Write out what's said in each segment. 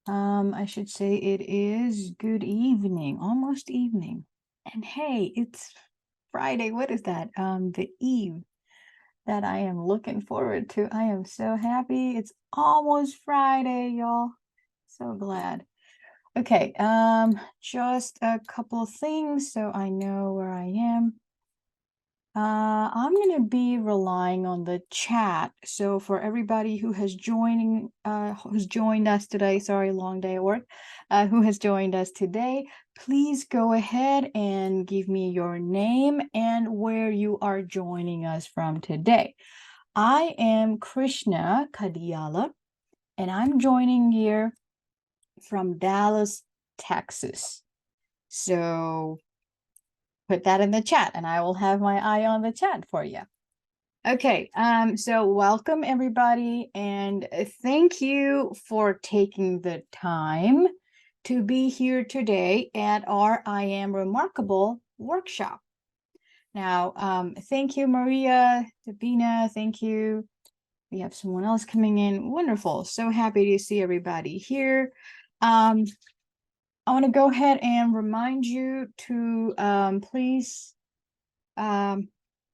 I should say it is good evening, almost evening. And hey, it's Friday. What is that? The eve that I am looking forward to. I am so happy. It's almost Friday, y'all. So glad. Okay, just a couple of things so I know where I am. I'm going to be relying on the chat. So for everybody who has who's joined us today, sorry, long day at work, who has joined us today, please go ahead and give me your name and where you are joining us from today. I am Krishna Kadiyala, and I'm joining here from Dallas, Texas. So put that in the chat and I will have my eye on the chat for you. Okay, so welcome everybody, and thank you for taking the time to be here today at our I Am Remarkable workshop. Now, thank you, Maria, Sabina, thank you. We have someone else coming in. Wonderful. So happy to see everybody here. I want to go ahead and remind you to please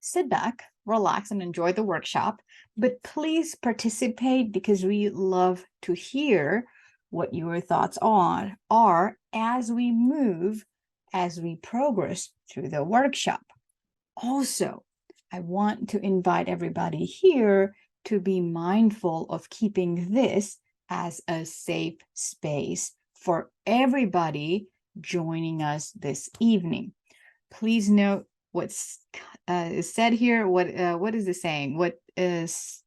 sit back, relax, and enjoy the workshop. But please participate because we love to hear what your thoughts are as we progress through the workshop. Also, I want to invite everybody here to be mindful of keeping this as a safe space for everybody joining us this evening. Please note what's is said here. What is the saying? What is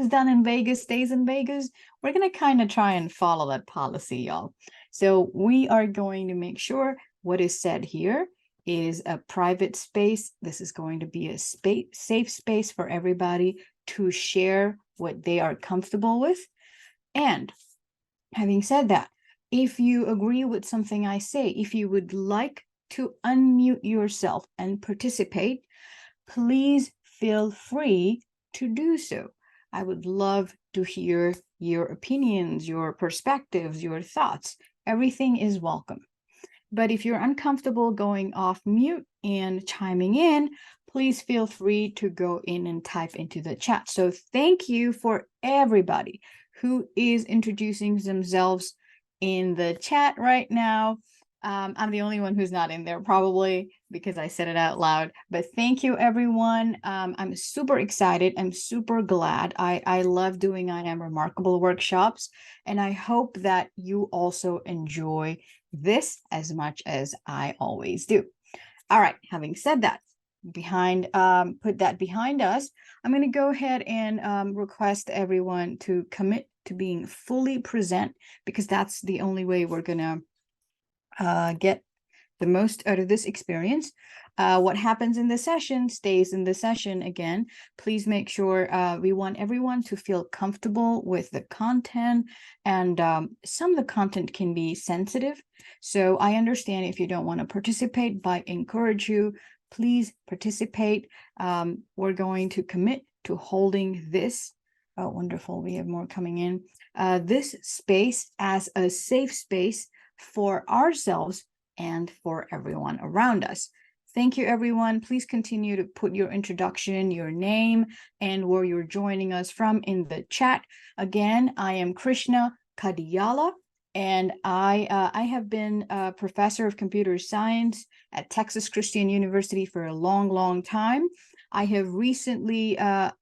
done in Vegas stays in Vegas. We're going to kind of try and follow that policy, y'all. So we are going to make sure what is said here is a private space. This is going to be a safe space for everybody to share what they are comfortable with. And having said that, if you agree with something I say, if you would like to unmute yourself and participate, please feel free to do so. I would love to hear your opinions, your perspectives, your thoughts. Everything is welcome. But if you're uncomfortable going off mute and chiming in, please feel free to go in and type into the chat. So thank you for everybody who is introducing themselves in the chat right now. I'm the only one who's not in there probably because I said it out loud, but thank you everyone. I'm super excited. I'm super glad. I love doing I Am Remarkable workshops, and I hope that you also enjoy this as much as I always do. All right, having said that, put that behind us, I'm going to go ahead and request everyone to commit to being fully present, because that's the only way we're going to get the most out of this experience. What happens in the session stays in the session. Again, please make sure we want everyone to feel comfortable with the content, and some of the content can be sensitive. So I understand if you don't want to participate, but I encourage you, please participate. We're going to commit to holding this. Oh, wonderful. We have more coming in. This space as a safe space for ourselves and for everyone around us. Thank you, everyone. Please continue to put your introduction, your name, and where you're joining us from in the chat. Again, I am Krishna Kadiyala, and I have been a professor of computer science at Texas Christian University for a long, long time. I have recently,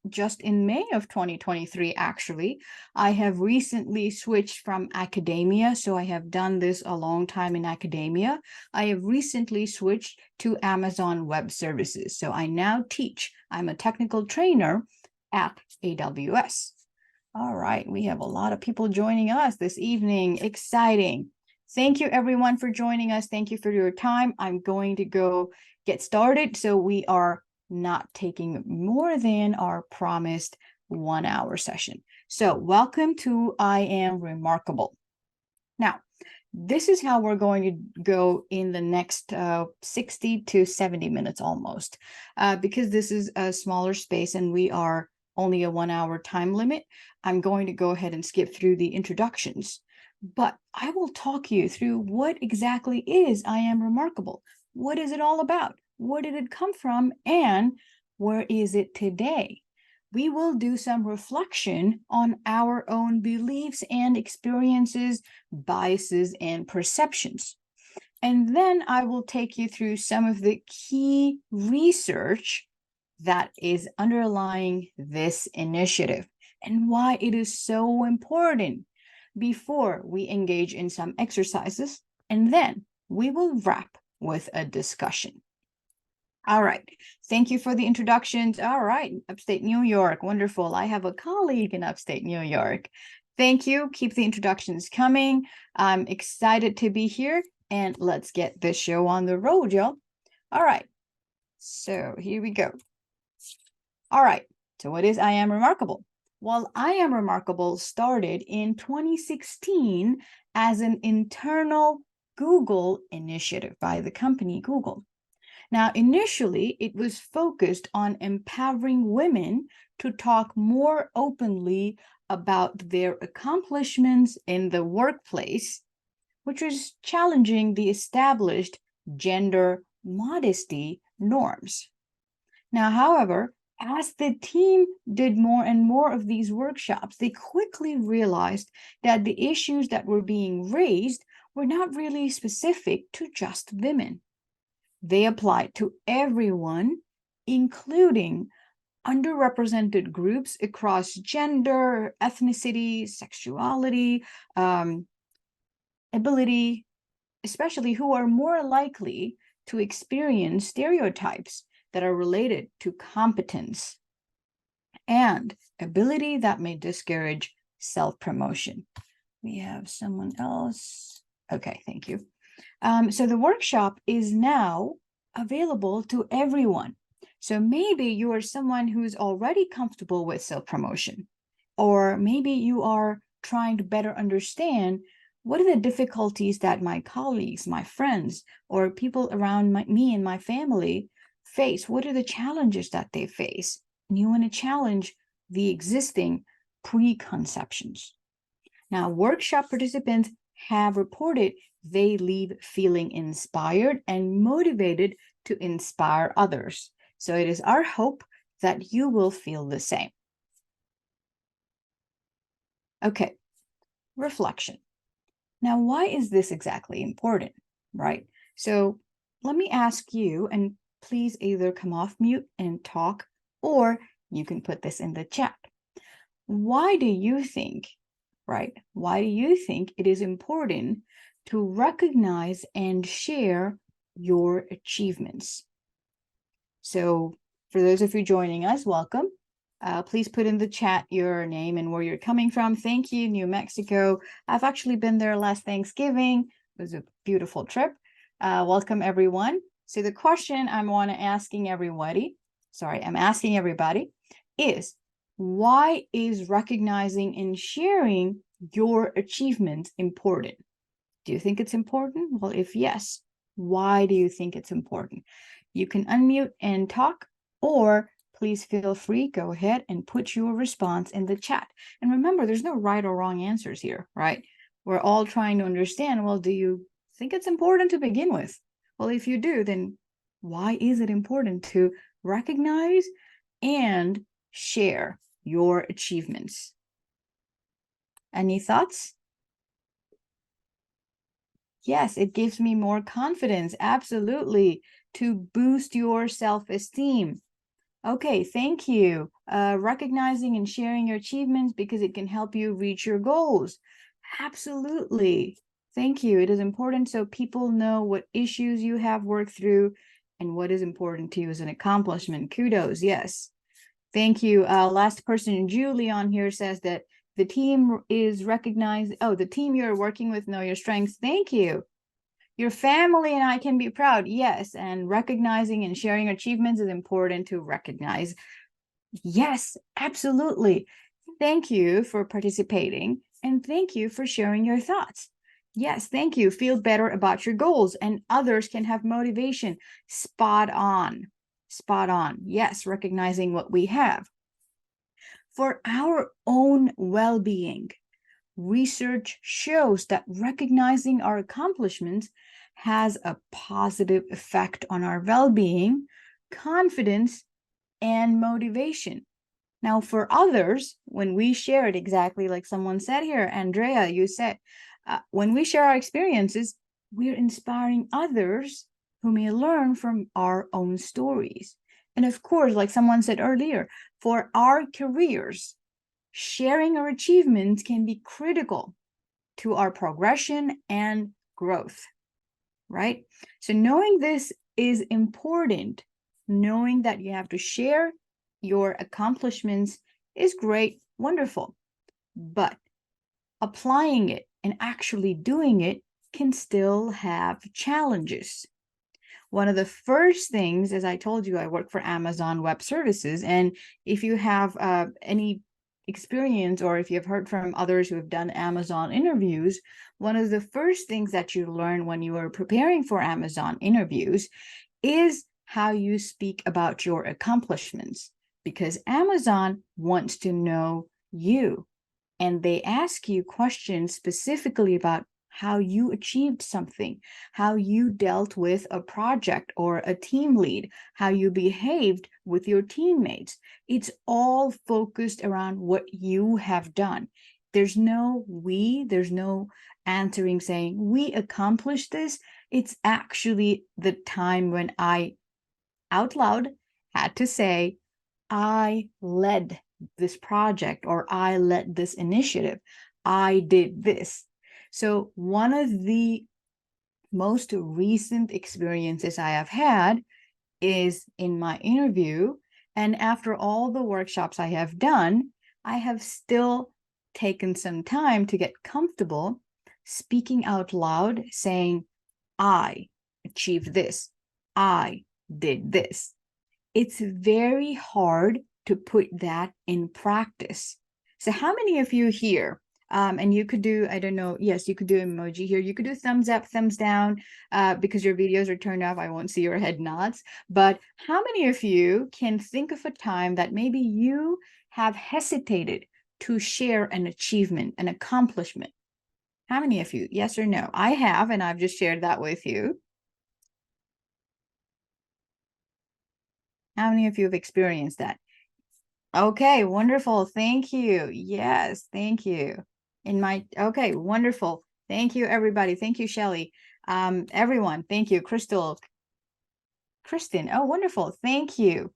just in May of 2023, actually, I have recently switched from academia. So I have done this a long time in academia. I have recently switched to Amazon Web Services. So I now teach. I'm a technical trainer at AWS. All right, we have a lot of people joining us this evening. Exciting. Thank you, everyone, for joining us. Thank you for your time. I'm going to go get started. So we are not taking more than our promised 1 hour session. So welcome to I Am Remarkable. Now, this is how we're going to go in the next 60 to 70 minutes almost, because this is a smaller space and we are only a 1 hour time limit. I'm going to go ahead and skip through the introductions. but I will talk you through what exactly is I Am Remarkable. What is it all about? Where did it come from? And where is it today? We will do some reflection on our own beliefs and experiences, biases, and perceptions. And then I will take you through some of the key research that is underlying this initiative and why it is so important before we engage in some exercises. And then we will wrap with a discussion. All right. Thank you for the introductions. All right. Upstate New York. Wonderful. I have a colleague in upstate New York. Thank you. Keep the introductions coming. I'm excited to be here, and let's get this show on the road, y'all. All right. So here we go. All right. So what is I Am Remarkable? Well, I Am Remarkable started in 2016 as an internal Google initiative by the company Google. Now, initially, it was focused on empowering women to talk more openly about their accomplishments in the workplace, which was challenging the established gender modesty norms. Now, however, as the team did more and more of these workshops, they quickly realized that the issues that were being raised were not really specific to just women. They applied to everyone, including underrepresented groups across gender, ethnicity, sexuality, ability, especially who are more likely to experience stereotypes that are related to competence and ability that may discourage self-promotion. We have someone else. Okay, thank you. So the workshop is now available to everyone. So maybe you are someone who's already comfortable with self-promotion, or maybe you are trying to better understand what are the difficulties that my colleagues, my friends, or people around me and my family face. What are the challenges that they face? And you want to challenge the existing preconceptions. Now, workshop participants have reported they leave feeling inspired and motivated to inspire others. So it is our hope that you will feel the same. Okay, reflection. Now, why is this exactly important, right? So let me ask you, and please either come off mute and talk, or you can put this in the chat. Why do you think, right? Why do you think it is important to recognize and share your achievements? So for those of you joining us, welcome. Please put in the chat your name and where you're coming from. Thank you, New Mexico. I've actually been there last Thanksgiving. It was a beautiful trip. Welcome, everyone. So the question I'm asking everybody is, why is recognizing and sharing your achievements important? Do you think it's important? Well, if yes, why do you think it's important? You can unmute and talk, or please feel free, go ahead and put your response in the chat. And remember, there's no right or wrong answers here, right? We're all trying to understand, well, do you think it's important to begin with? Well, if you do, then why is it important to recognize and share your achievements? Any thoughts? Yes, it gives me more confidence, absolutely, to boost your self-esteem. Okay, thank you. Recognizing and sharing your achievements because it can help you reach your goals. Absolutely. Thank you. It is important so people know what issues you have worked through and what is important to you as an accomplishment. Kudos, yes. Thank you. Last person, Julie, on here says that the team is recognized. Oh, the team you're working with know your strengths. Thank you. Your family and I can be proud. Yes. And recognizing and sharing achievements is important to recognize. Yes, absolutely. Thank you for participating. And thank you for sharing your thoughts. Yes, thank you. Feel better about your goals and others can have motivation. Spot on. Spot on. Yes, recognizing what we have. For our own well-being, research shows that recognizing our accomplishments has a positive effect on our well-being, confidence, and motivation. Now, for others, when we share it, exactly like someone said here, Andrea, you said, when we share our experiences, we're inspiring others who may learn from our own stories. And of course, like someone said earlier, for our careers, sharing our achievements can be critical to our progression and growth, right? So knowing this is important. Knowing that you have to share your accomplishments is great, wonderful, but applying it and actually doing it can still have challenges. One of the first things, as I told you, I work for Amazon Web Services, and if you have any experience, or if you've heard from others who have done Amazon interviews, one of the first things that you learn when you are preparing for Amazon interviews is how you speak about your accomplishments, because Amazon wants to know you, and they ask you questions specifically about how you achieved something, how you dealt with a project or a team lead, how you behaved with your teammates. It's all focused around what you have done. There's no we, there's no answering saying, we accomplished this. It's actually the time when I out loud had to say, I led this project, or I led this initiative. I did this. So one of the most recent experiences I have had is in my interview. And after all the workshops I have done, I have still taken some time to get comfortable speaking out loud, saying, I achieved this. I did this. It's very hard to put that in practice. So how many of you here, and you could do, I don't know, yes, you could do emoji here. You could do thumbs up, thumbs down, because your videos are turned off. I won't see your head nods. But how many of you can think of a time that maybe you have hesitated to share an achievement, an accomplishment? How many of you? Yes or no? I have, and I've just shared that with you. How many of you have experienced that? Okay, wonderful. Thank you. Yes, thank you. Okay, wonderful. Thank you, everybody. Thank you, Shelly. Everyone, thank you. Crystal, Kristen. Oh, wonderful. Thank you.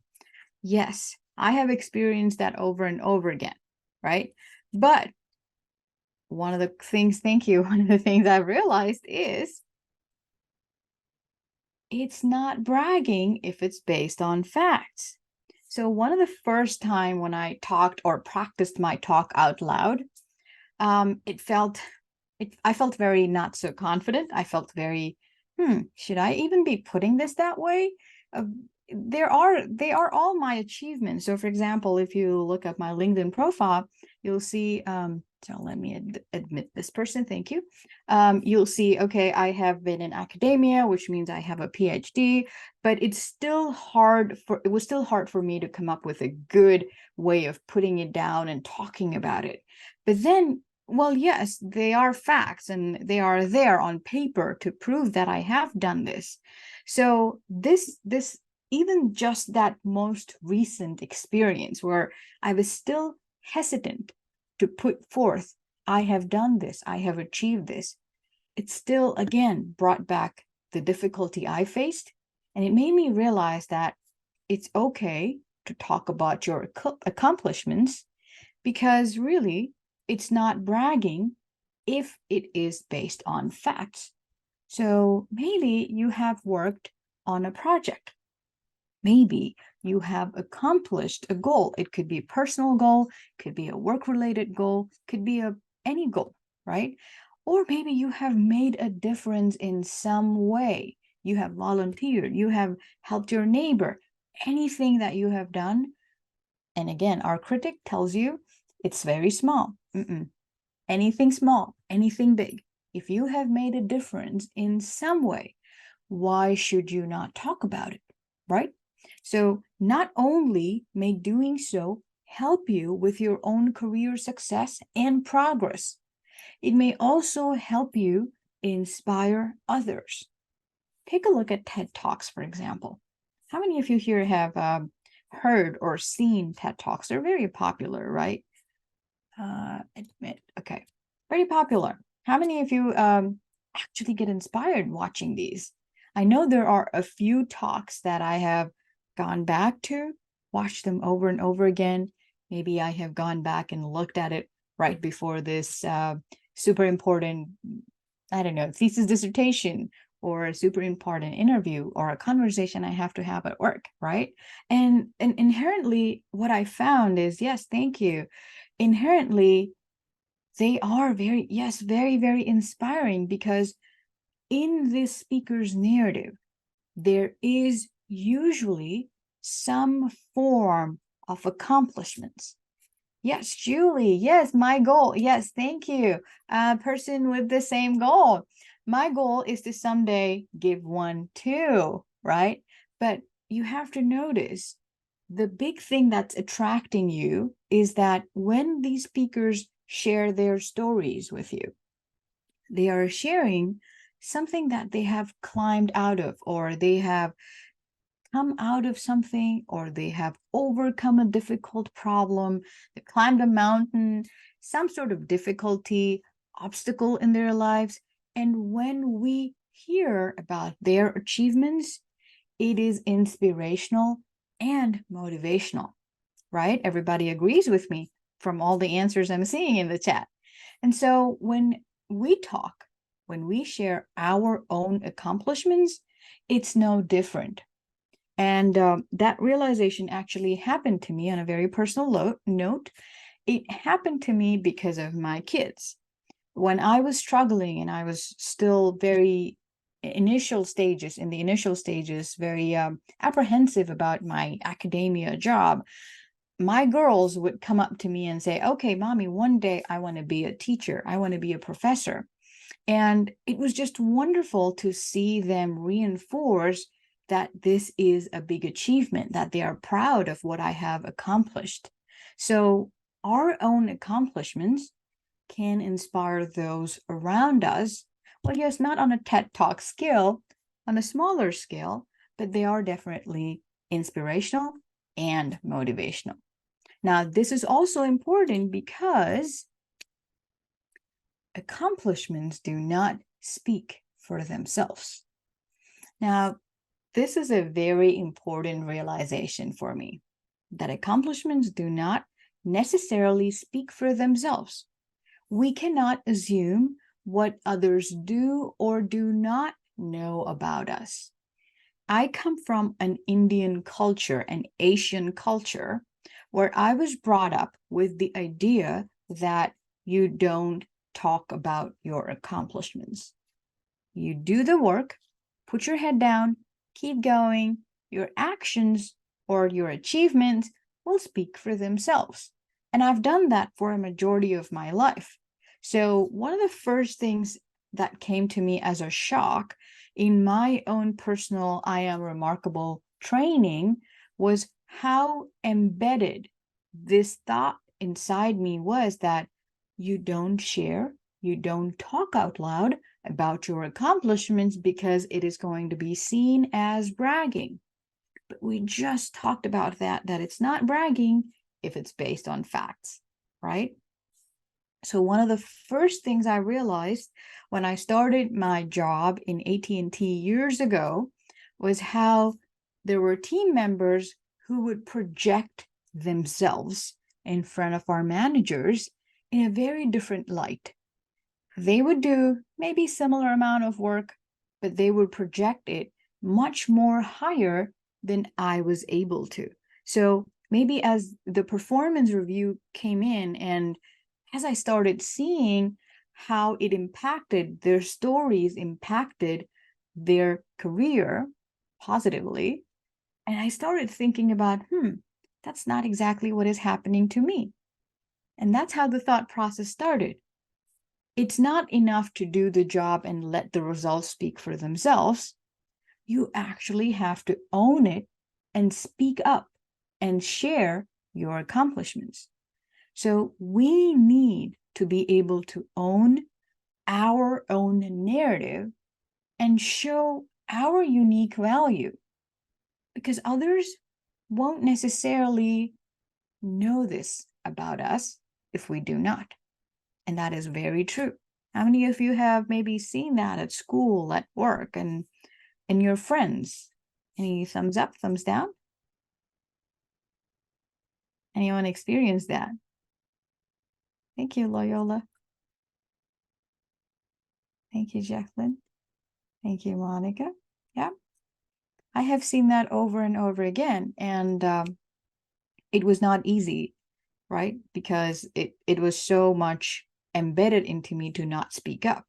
Yes, I have experienced that over and over again, right? But one of the things, thank you, one of the things I've realized is it's not bragging if it's based on facts. So one of the first time when I talked or practiced my talk out loud, I felt very not so confident. I felt very, should I even be putting this that way? They are all my achievements. So for example, if you look at my LinkedIn profile, you'll see, so let me admit this person, thank you. You'll see, okay, I have been in academia, which means I have a PhD, but it was still hard for me to come up with a good way of putting it down and talking about it. But then, well, yes, they are facts and they are there on paper to prove that I have done this. So this even just that most recent experience where I was still hesitant to put forth, I have done this, I have achieved this, it still again brought back the difficulty I faced. And it made me realize that it's okay to talk about your accomplishments, because really it's not bragging if it is based on facts. So maybe you have worked on a project. Maybe you have accomplished a goal. It could be a personal goal, could be a work-related goal, could be any goal, right? Or maybe you have made a difference in some way. You have volunteered, you have helped your neighbor, anything that you have done. And again, our critic tells you it's very small. Anything small, anything big. If you have made a difference in some way, why should you not talk about it, right? So not only may doing so help you with your own career success and progress, it may also help you inspire others. Take a look at TED Talks, for example. How many of you here have heard or seen TED Talks? They're very popular, right? Okay, very popular. How many of you actually get inspired watching these? I know there are a few talks that I have gone back to, watched them over and over again. Maybe I have gone back and looked at it right before this super important, I don't know, thesis dissertation or a super important interview or a conversation I have to have at work, right? And inherently, what I found is, yes, thank you. Inherently, they are very, yes, very, very inspiring, because in this speaker's narrative, there is usually some form of accomplishments. Yes, Julie. Yes, my goal. Yes, thank you. Person with the same goal. My goal is to someday give one too, right? But you have to notice the big thing that's attracting you is that when these speakers share their stories with you, they are sharing something that they have climbed out of, or they have come out of something, or they have overcome a difficult problem, they climbed a mountain, some sort of difficulty, obstacle in their lives. And when we hear about their achievements, it is inspirational and motivational, right? Everybody agrees with me from all the answers I'm seeing in the chat. And so when we talk, when we share our own accomplishments, it's no different. And that realization actually happened to me on a very personal note. It happened to me because of my kids. When I was struggling and I was still very in the initial stages, very apprehensive about my academia job, my girls would come up to me and say, okay, mommy, one day I want to be a teacher. I want to be a professor. And it was just wonderful to see them reinforce that this is a big achievement, that they are proud of what I have accomplished. So our own accomplishments can inspire those around us. Well, yes, not on a TED Talk scale, on a smaller scale, but they are definitely inspirational and motivational. Now, this is also important because accomplishments do not speak for themselves. Now, this is a very important realization for me, that accomplishments do not necessarily speak for themselves. We cannot assume what others do or do not know about us. I come from an Indian culture, an Asian culture, where I was brought up with the idea that you don't talk about your accomplishments. You do the work, put your head down, keep going. Your actions or your achievements will speak for themselves. And I've done that for a majority of my life. So one of the first things that came to me as a shock in my own personal I Am Remarkable training was how embedded this thought inside me was, that you don't share, you don't talk out loud about your accomplishments because it is going to be seen as bragging. But we just talked about that it's not bragging if it's based on facts, right? So one of the first things I realized when I started my job in AT&T years ago was how there were team members who would project themselves in front of our managers in a very different light. They would do maybe similar amount of work, but they would project it much more higher than I was able to. So maybe as the performance review came in, and as I started seeing how it impacted their stories, impacted their career positively, and I started thinking about, that's not exactly what is happening to me. And that's how the thought process started. It's not enough to do the job and let the results speak for themselves. You actually have to own it and speak up and share your accomplishments. So we need to be able to own our own narrative and show our unique value, because others won't necessarily know this about us if we do not. And that is very true. How many of you have maybe seen that at school, at work, and your friends? Any thumbs up, thumbs down? Anyone experienced that? Thank you, Loyola. Thank you, Jacqueline. Thank you, Monica. Yeah, I have seen that over and over again. And it was not easy, right? Because it was so much embedded into me to not speak up.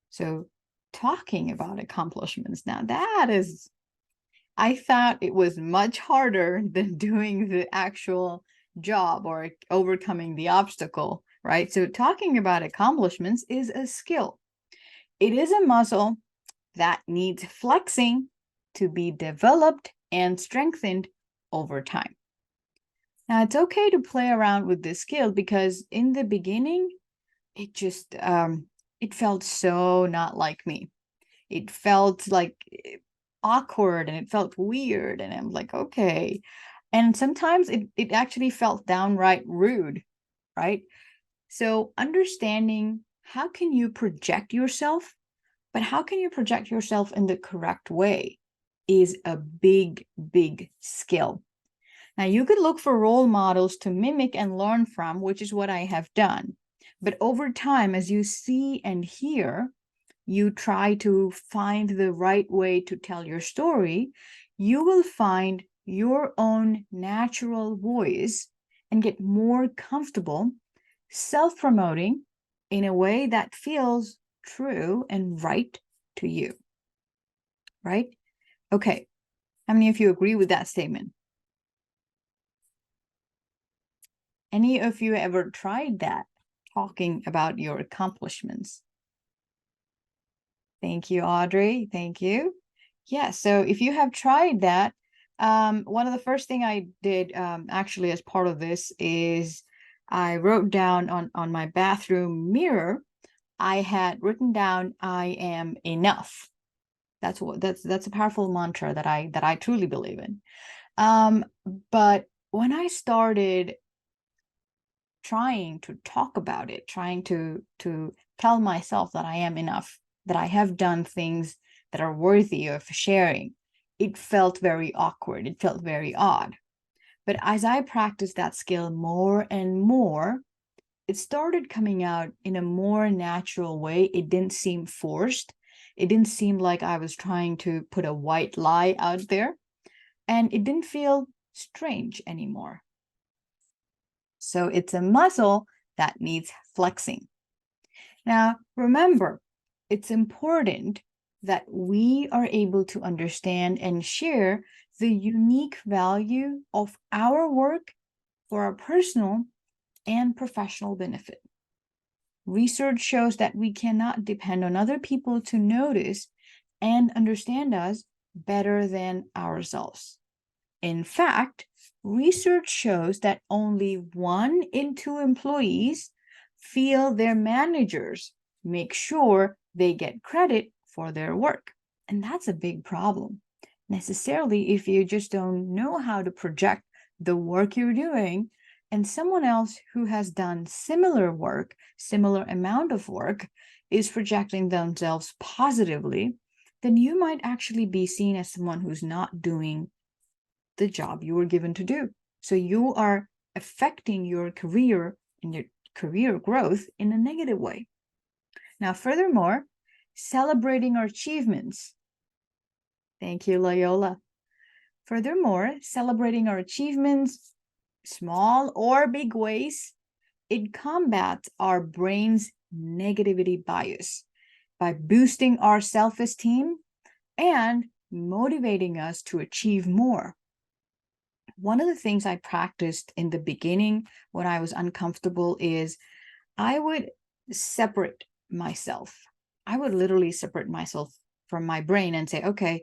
So talking about accomplishments, now that is, I thought it was much harder than doing the actual job or overcoming the obstacle, right? So talking about accomplishments is a skill. It is a muscle that needs flexing to be developed and strengthened over time. Now, it's okay to play around with this skill because in the beginning, it just, it felt so not like me. It felt like awkward and it felt weird. And I'm like, okay. And sometimes it actually felt downright rude, right? So understanding how can you project yourself, but how can you project yourself in the correct way is a big, big skill. Now, you could look for role models to mimic and learn from, which is what I have done. But over time, as you see and hear, you try to find the right way to tell your story, you will find your own natural voice and get more comfortable self-promoting in a way that feels true and right to you, right? Okay, how many of you agree with that statement? Any of you ever tried that, talking about your accomplishments? Thank you, Audrey. Thank you. Yeah, so if you have tried that, one of the first thing I did actually as part of this is I wrote down on my bathroom mirror, I had written down, I am enough. That's a powerful mantra that I truly believe in. But when I started trying to talk about it, trying to tell myself that I am enough, that I have done things that are worthy of sharing, it felt very awkward. It felt very odd. But as I practiced that skill more and more, it started coming out in a more natural way. It didn't seem forced. It didn't seem like I was trying to put a white lie out there. And it didn't feel strange anymore. So it's a muscle that needs flexing. Now, remember, it's important that we are able to understand and share the unique value of our work for our personal and professional benefit. Research shows that we cannot depend on other people to notice and understand us better than ourselves. In fact, research shows that only 1 in 2 employees feel their managers make sure they get credit for their work. And that's a big problem. Necessarily, if you just don't know how to project the work you're doing, and someone else who has done similar work, similar amount of work, is projecting themselves positively, then you might actually be seen as someone who's not doing the job you were given to do. So you are affecting your career and your career growth in a negative way. Now, furthermore, celebrating our achievements. Thank you, Loyola. Furthermore, celebrating our achievements, small or big ways, it combats our brain's negativity bias by boosting our self-esteem and motivating us to achieve more. One of the things I practiced in the beginning when I was uncomfortable is I would separate myself. I would literally separate myself from my brain and say, okay,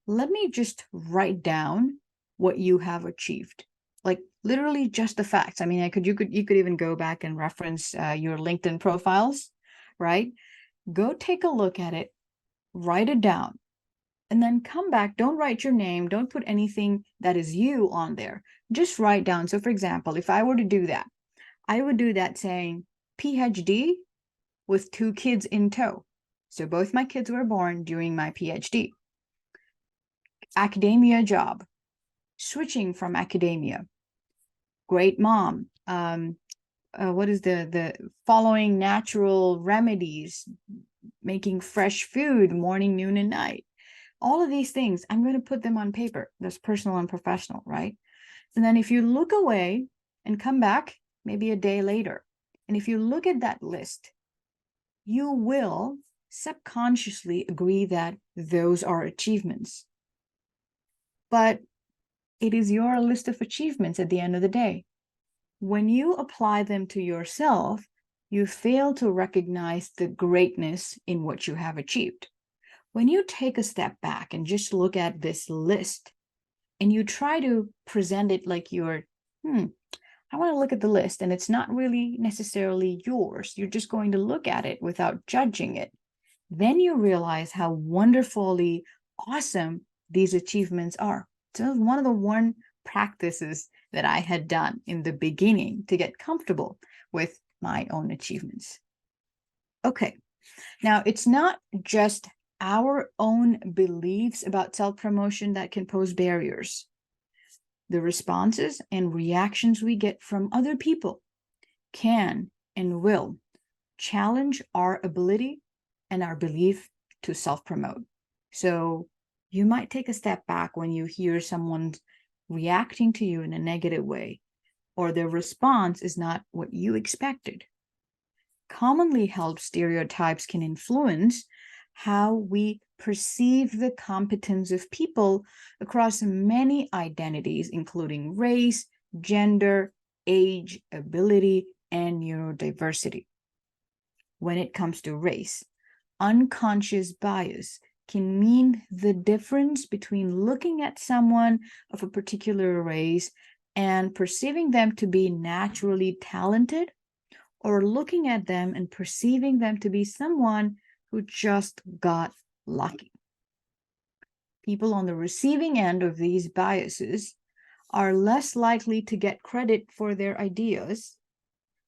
let me just write down what you have achieved. Like literally just the facts. I mean, you could even go back and reference your LinkedIn profiles, right? Go take a look at it, write it down, and then come back. Don't write your name. Don't put anything that is you on there. Just write down. So for example, if I were to do that, I would do that saying PhD with 2 kids in tow. So both my kids were born during my PhD. Academia job, switching from academia. Great mom. What is the following natural remedies, making fresh food morning, noon, and night. All of these things, I'm going to put them on paper. That's personal and professional, right? And then if you look away and come back maybe a day later, and if you look at that list, you will subconsciously agree that those are achievements. But it is your list of achievements at the end of the day. When you apply them to yourself, you fail to recognize the greatness in what you have achieved. When you take a step back and just look at this list and you try to present it like you're, I want to look at the list, and it's not really necessarily yours. You're just going to look at it without judging it. Then you realize how wonderfully awesome these achievements are. So it was one of the practices that I had done in the beginning to get comfortable with my own achievements. Okay, now it's not just our own beliefs about self-promotion that can pose barriers. The responses and reactions we get from other people can and will challenge our ability and our belief to self-promote. So you might take a step back when you hear someone reacting to you in a negative way, or their response is not what you expected. Commonly held stereotypes can influence how we perceive the competence of people across many identities, including race, gender, age, ability, and neurodiversity. When it comes to race, unconscious bias can mean the difference between looking at someone of a particular race and perceiving them to be naturally talented, or looking at them and perceiving them to be someone who just got lucky. People on the receiving end of these biases are less likely to get credit for their ideas.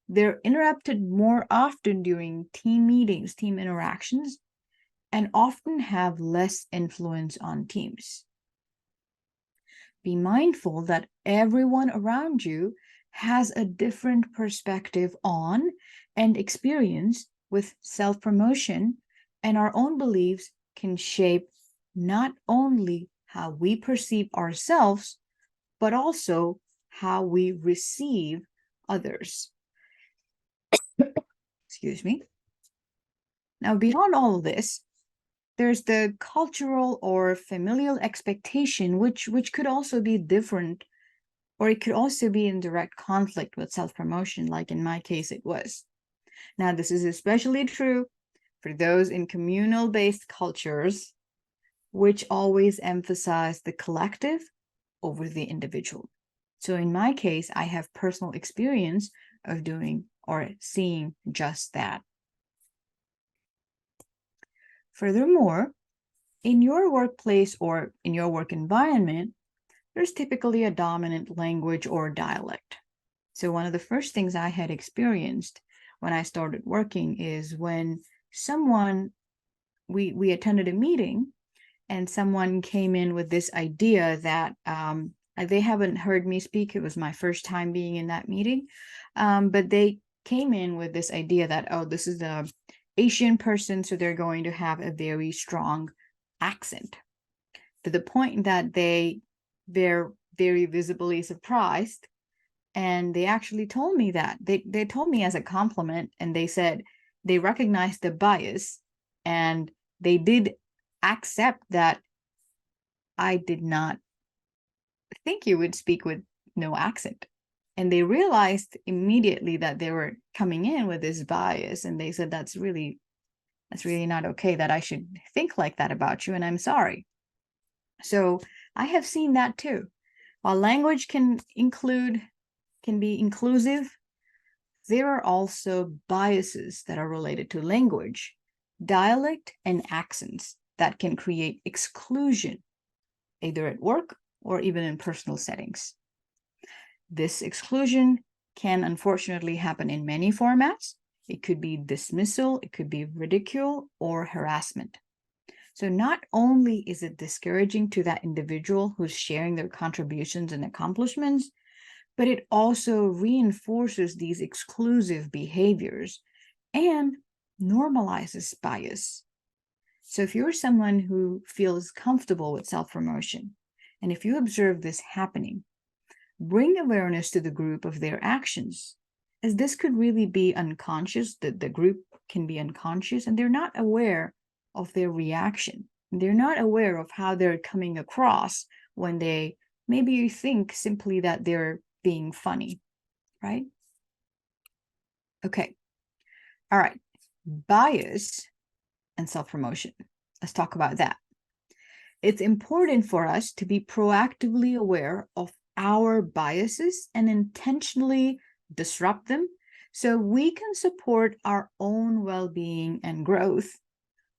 They're interrupted more often during team meetings, team interactions, and often have less influence on teams. Be mindful that everyone around you has a different perspective on and experience with self-promotion, and our own beliefs can shape not only how we perceive ourselves, but also how we receive others. Excuse me. Now, beyond all of this, there's the cultural or familial expectation, which could also be different, or it could also be in direct conflict with self-promotion, like in my case it was. Now, this is especially true for those in communal-based cultures, which always emphasize the collective over the individual. So in my case, I have personal experience of doing or seeing just that. Furthermore, in your workplace or in your work environment, there's typically a dominant language or dialect. So one of the first things I had experienced when I started working is when we attended a meeting and someone came in with this idea that they haven't heard me speak. It was my first time being in that meeting, but they came in with this idea that, oh, this is an Asian person, so they're going to have a very strong accent, to the point that they're very visibly surprised. And they actually told me that. They told me as a compliment, and they said they recognized the bias and they did accept that I did not think you would speak with no accent. And they realized immediately that they were coming in with this bias, and they said, that's really not okay, that I should think like that about you, and I'm sorry. So I have seen that too. While language can be inclusive, there are also biases that are related to language dialect, and accents that can create exclusion, either at work or even in personal settings. This exclusion can unfortunately happen in many formats. It could be dismissal, it could be ridicule, or harassment. So not only is it discouraging to that individual who's sharing their contributions and accomplishments, but it also reinforces these exclusive behaviors and normalizes bias. So if you're someone who feels comfortable with self-promotion, and if you observe this happening, bring awareness to the group of their actions, as this could really be unconscious, that the group can be unconscious and they're not aware of their reaction. They're not aware of how they're coming across when they maybe think simply that they're being funny, right? Okay. All right. Bias and self-promotion. Let's talk about that. It's important for us to be proactively aware of our biases and intentionally disrupt them so we can support our own well-being and growth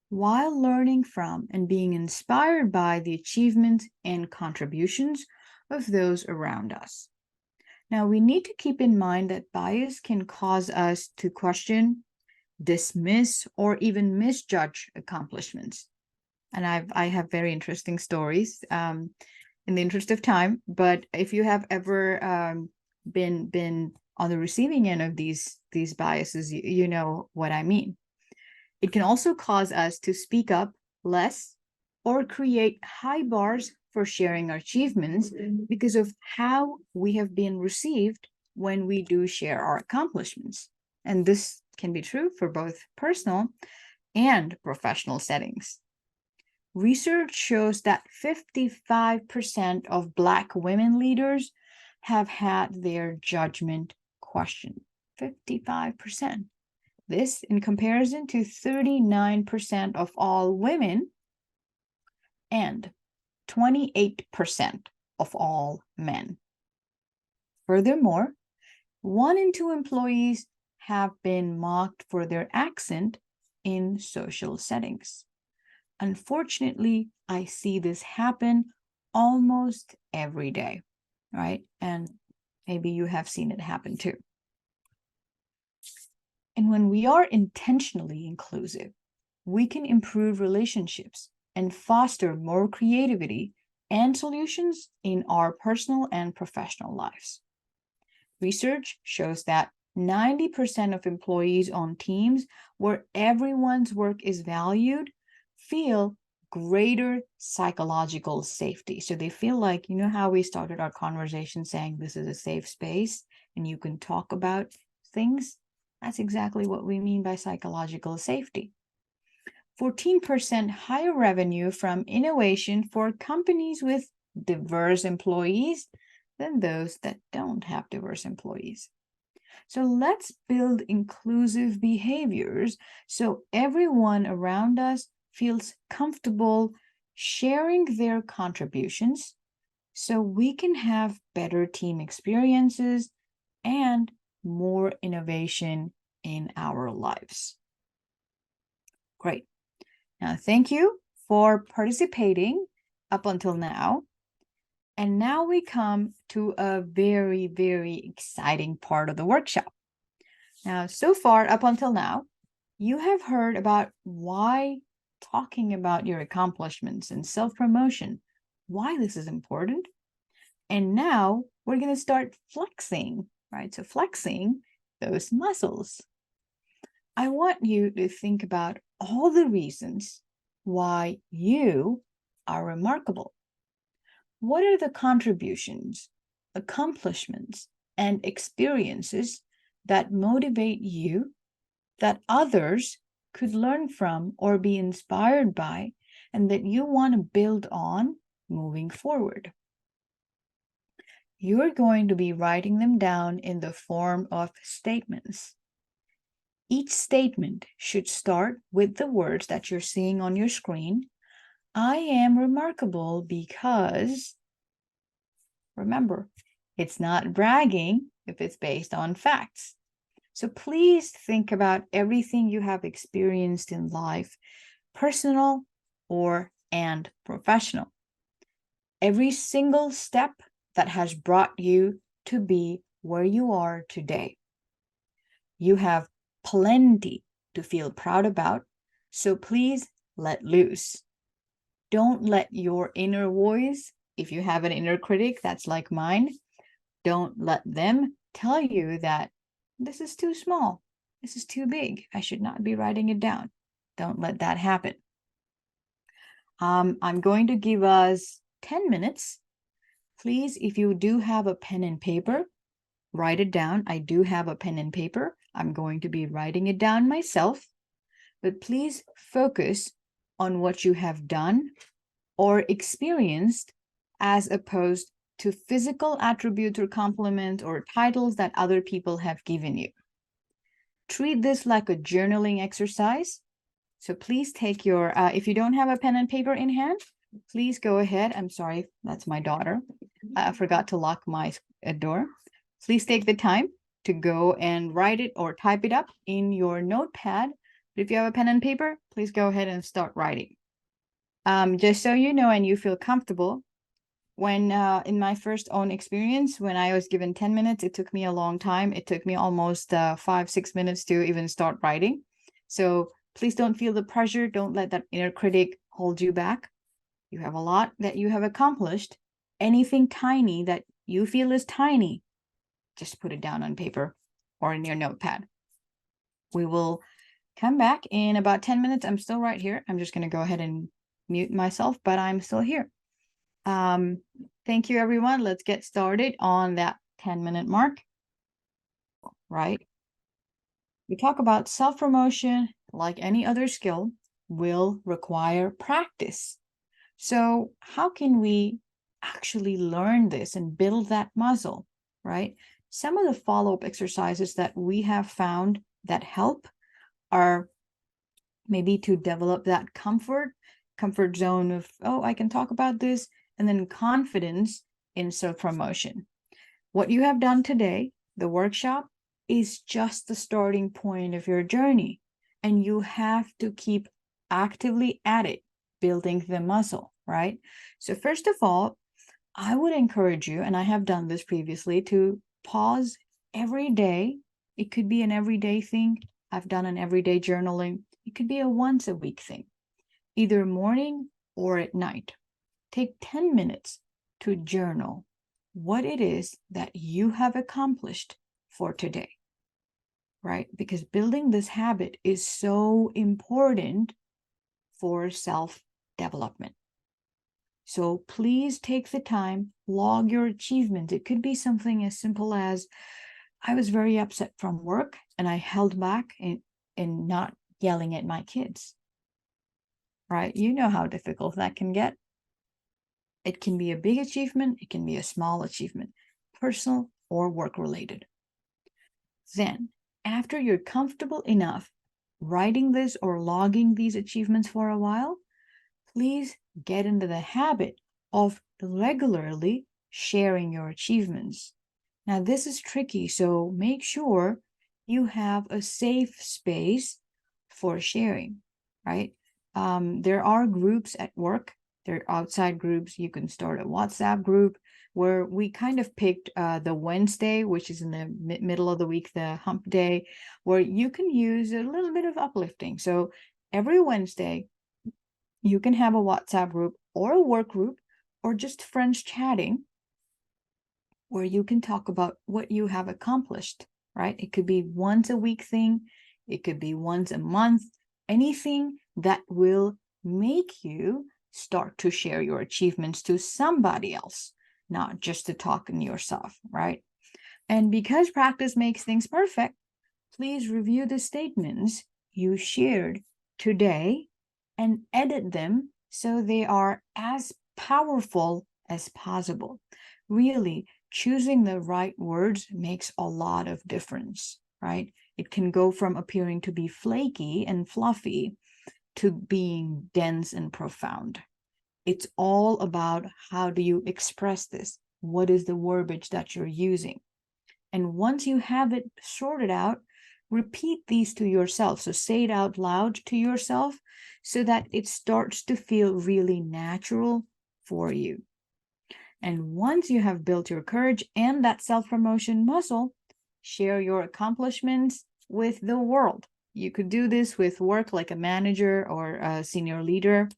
while learning from and being inspired by the achievements and contributions of those around us. Now, we need to keep in mind that bias can cause us to question, dismiss, or even misjudge accomplishments. And I have very interesting stories in the interest of time, but if you have ever been on the receiving end of these biases, you know what I mean. It can also cause us to speak up less or create high bars for sharing our achievements because of how we have been received when we do share our accomplishments. And this can be true for both personal and professional settings. Research shows that 55% of Black women leaders have had their judgment questioned. 55%. This in comparison to 39% of all women and 28% of all men. Furthermore, 1 in 2 employees have been mocked for their accent in social settings. Unfortunately, I see this happen almost every day, right? And maybe you have seen it happen too. And when we are intentionally inclusive, we can improve relationships and foster more creativity and solutions in our personal and professional lives. Research shows that 90% of employees on teams where everyone's work is valued feel greater psychological safety. So they feel like, you know how we started our conversation saying this is a safe space and you can talk about things? That's exactly what we mean by psychological safety. 14% higher revenue from innovation for companies with diverse employees than those that don't have diverse employees. So let's build inclusive behaviors so everyone around us feels comfortable sharing their contributions so we can have better team experiences and more innovation in our lives. Great. Now, thank you for participating up until now. And now we come to a very, very exciting part of the workshop. Now, so far up until now, you have heard about why talking about your accomplishments and self-promotion, why this is important. And now we're going to start flexing, right? So flexing those muscles. I want you to think about all the reasons why you are remarkable. What are the contributions, accomplishments, and experiences that motivate you, that others could learn from or be inspired by, and that you want to build on moving forward? You're going to be writing them down in the form of statements. Each statement should start with the words that you're seeing on your screen. I am remarkable because, remember, it's not bragging if it's based on facts. So please think about everything you have experienced in life, personal and professional. Every single step that has brought you to be where you are today. You have plenty to feel proud about, so please let loose. Don't let your inner voice, if you have an inner critic that's like mine, don't let them tell you that this is too small, this is too big, I should not be writing it down. Don't let that happen. I'm going to give us 10 minutes. Please, if you do have a pen and paper, write it down. I do have a pen and paper. I'm going to be writing it down myself, but please focus on what you have done or experienced as opposed to physical attributes or compliments or titles that other people have given you. Treat this like a journaling exercise. So please take your, if you don't have a pen and paper in hand, please go ahead. I'm sorry, that's my daughter. I forgot to lock my door. Please take the time to go and write it or type it up in your notepad. But if you have a pen and paper, please go ahead and start writing. Just so you know and you feel comfortable, when in my first own experience, when I was given 10 minutes, it took me a long time. It took me almost 5-6 minutes to even start writing. So please don't feel the pressure. Don't let that inner critic hold you back. You have a lot that you have accomplished. Anything tiny that you feel is tiny, just put it down on paper or in your notepad. We will come back in about 10 minutes. I'm still right here. I'm just going to go ahead and mute myself, but I'm still here. Thank you, everyone. Let's get started on that 10-minute mark. Right. We talk about self-promotion, like any other skill, will require practice. So how can we actually learn this and build that muscle, right? Some of the follow-up exercises that we have found that help are maybe to develop that comfort zone of, oh, I can talk about this, and then confidence in self-promotion. What you have done today, the workshop, is just the starting point of your journey, and you have to keep actively at it, building the muscle, right? So first of all, I would encourage you, and I have done this previously, to pause every day. It could be an everyday thing. I've done an everyday journaling. It could be a once a week thing, either morning or at night. Take 10 minutes to journal what it is that you have accomplished for today, right? Because building this habit is so important for self-development. So please take the time, log your achievements. It could be something as simple as, I was very upset from work and I held back in not yelling at my kids, right? You know how difficult that can get. It can be a big achievement. It can be a small achievement, personal or work-related. Then, after you're comfortable enough writing this or logging these achievements for a while, please get into the habit of regularly sharing your achievements. Now, this is tricky, so make sure you have a safe space for sharing, right? There are groups at work. There are outside groups. You can start a WhatsApp group where we kind of picked the Wednesday, which is in the middle of the week, the hump day, where you can use a little bit of uplifting. So every Wednesday, you can have a WhatsApp group or a work group or just friends chatting where you can talk about what you have accomplished, right? It could be once a week thing. It could be once a month, anything that will make you start to share your achievements to somebody else, not just to talk in yourself, right? And because practice makes things perfect, please review the statements you shared today and edit them so they are as powerful as possible. Really, choosing the right words makes a lot of difference, right? It can go from appearing to be flaky and fluffy to being dense and profound. It's all about how do you express this? What is the verbiage that you're using? And once you have it sorted out, repeat these to yourself. So say it out loud to yourself so that it starts to feel really natural for you. And once you have built your courage and that self-promotion muscle, share your accomplishments with the world. You could do this with work like a manager or a senior leader,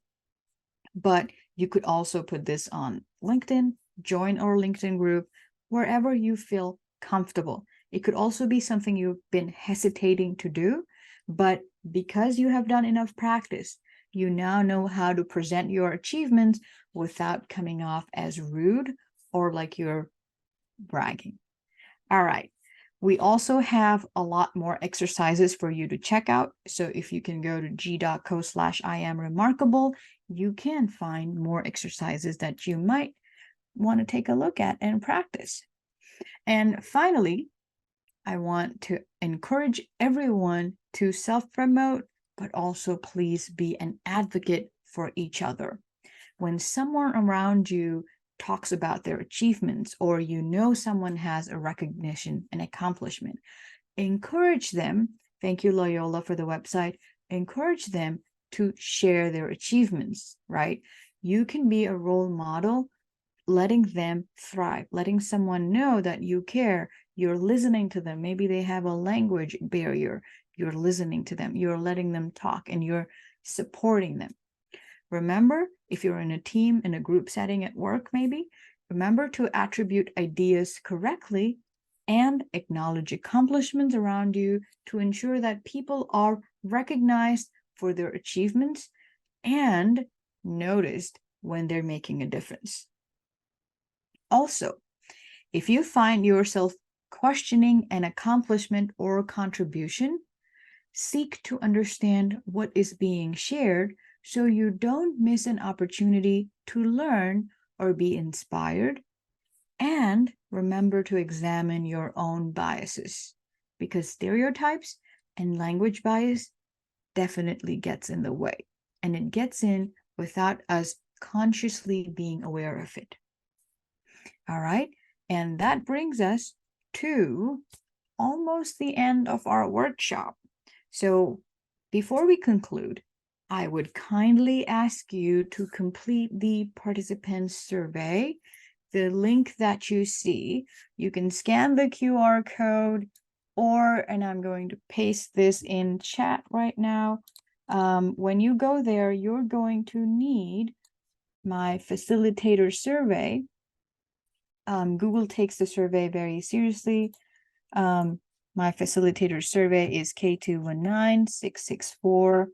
but you could also put this on LinkedIn, join our LinkedIn group, wherever you feel comfortable. It could also be something you've been hesitating to do, but because you have done enough practice, you now know how to present your achievements without coming off as rude or like you're bragging. All right. We also have a lot more exercises for you to check out. So if you can go to g.co/IamRemarkable, you can find more exercises that you might want to take a look at and practice. And finally, I want to encourage everyone to self-promote, but also please be an advocate for each other. When someone around you talks about their achievements, or you know someone has a recognition, an accomplishment, encourage them. Thank you, Loyola, for the website. Encourage them to share their achievements, right? You can be a role model, letting them thrive, letting someone know that you care, you're listening to them. Maybe they have a language barrier. You're listening to them, you're letting them talk, and you're supporting them. Remember, if you're in a team, in a group setting at work, maybe, remember to attribute ideas correctly and acknowledge accomplishments around you to ensure that people are recognized for their achievements and noticed when they're making a difference. Also, if you find yourself questioning an accomplishment or contribution, seek to understand what is being shared so you don't miss an opportunity to learn or be inspired. And remember to examine your own biases, because stereotypes and language bias definitely gets in the way, and it gets in without us consciously being aware of it. All right, and that brings us to almost the end of our workshop. So before we conclude, I would kindly ask you to complete the participant survey. The link that you see, you can scan the QR code, and I'm going to paste this in chat right now. When you go there, you're going to need my facilitator survey. Google takes the survey very seriously. My facilitator survey is K219664.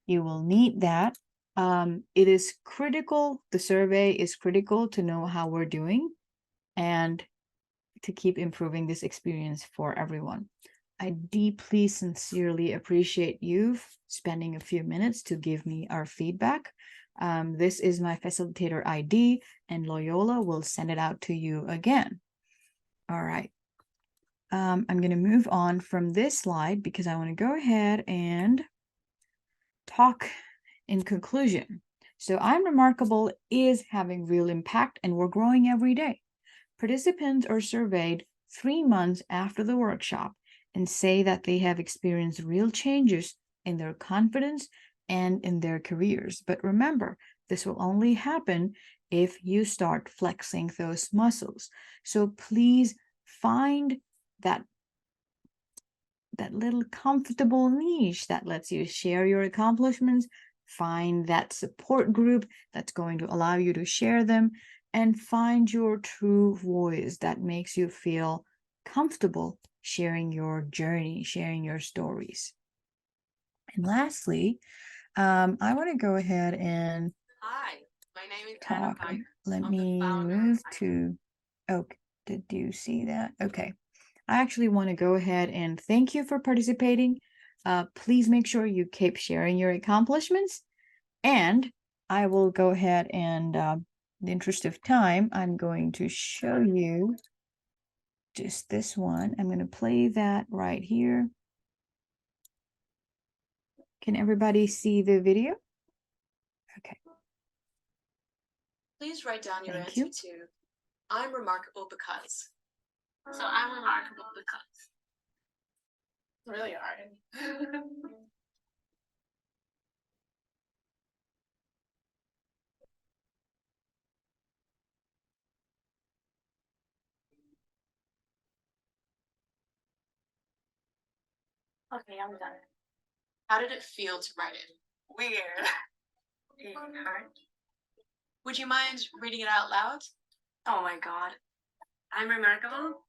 You will need that. It is critical, the survey is critical to know how we're doing and to keep improving this experience for everyone. I deeply, sincerely appreciate you spending a few minutes to give me our feedback. This is my facilitator ID, and Loyola will send it out to you again. All right. I'm going to move on from this slide because I want to go ahead and talk in conclusion. So I'm Remarkable is having real impact, and we're growing every day. Participants are surveyed 3 months after the workshop and say that they have experienced real changes in their confidence and in their careers. But remember, this will only happen if you start flexing those muscles. So please find that little comfortable niche that lets you share your accomplishments, find that support group that's going to allow you to share them, and find your true voice that makes you feel comfortable sharing your journey, sharing your stories. And lastly, I want to go ahead and Hi, my name is talk. Adam Piper. Let I'm me the founder move of to, oh, did you see that? Okay. I actually want to go ahead and thank you for participating. Please make sure you keep sharing your accomplishments. And I will go ahead and, in the interest of time, I'm going to show you just this one. I'm going to play that right here. Can everybody see the video? Okay. Please write down your Thank answer you. to I'm remarkable because. So I'm remarkable because. really hard. Okay, I'm done. How did it feel to write it? Weird. It hurt. Would you mind reading it out loud? Oh my god. I'm remarkable.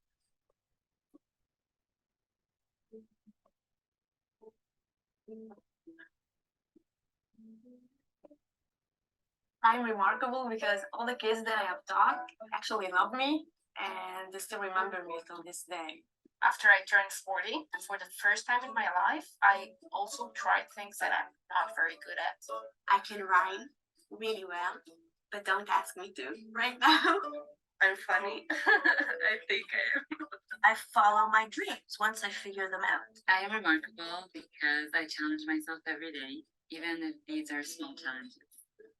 I'm remarkable because all the kids that I have taught actually love me and they still remember me till this day. After I turned 40, for the first time in my life, I also tried things that I'm not very good at. I can write really well, but don't ask me to right now. I'm funny. I think I am. I follow my dreams once I figure them out. I am remarkable because I challenge myself every day, even if these are small challenges.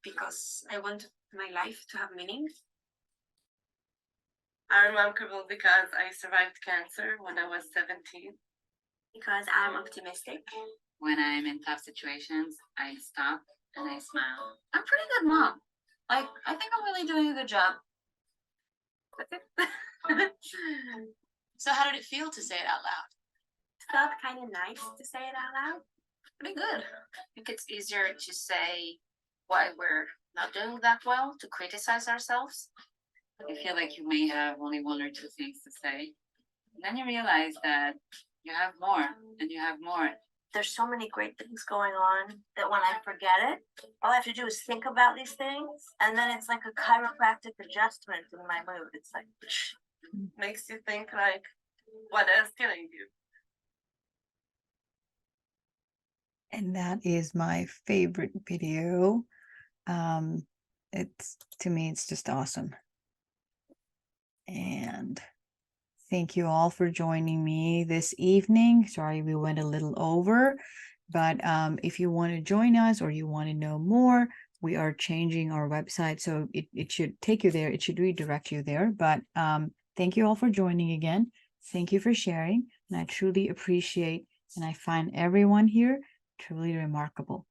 Because I want my life to have meaning. I'm remarkable because I survived cancer when I was 17. Because I'm optimistic. When I'm in tough situations, I stop and I smile. I'm a pretty good mom. Like, I think I'm really doing a good job. So how did it feel to say it out loud? It felt kind of nice to say it out loud. Pretty good. I think it's easier to say why we're not doing that well, to criticize ourselves. You feel like you may have only one or two things to say. And then you realize that you have more and you have more. There's so many great things going on that when I forget it, all I have to do is think about these things, and then it's like a chiropractic adjustment in my mood. It's like Makes you think like, what is killing you? And that is my favorite video. It's, to me, it's just awesome. And thank you all for joining me this evening. Sorry, we went a little over, but if you want to join us or you want to know more, we are changing our website. So it should take you there. It should redirect you there. But thank you all for joining again. Thank you for sharing. And I truly appreciate, and I find everyone here truly remarkable.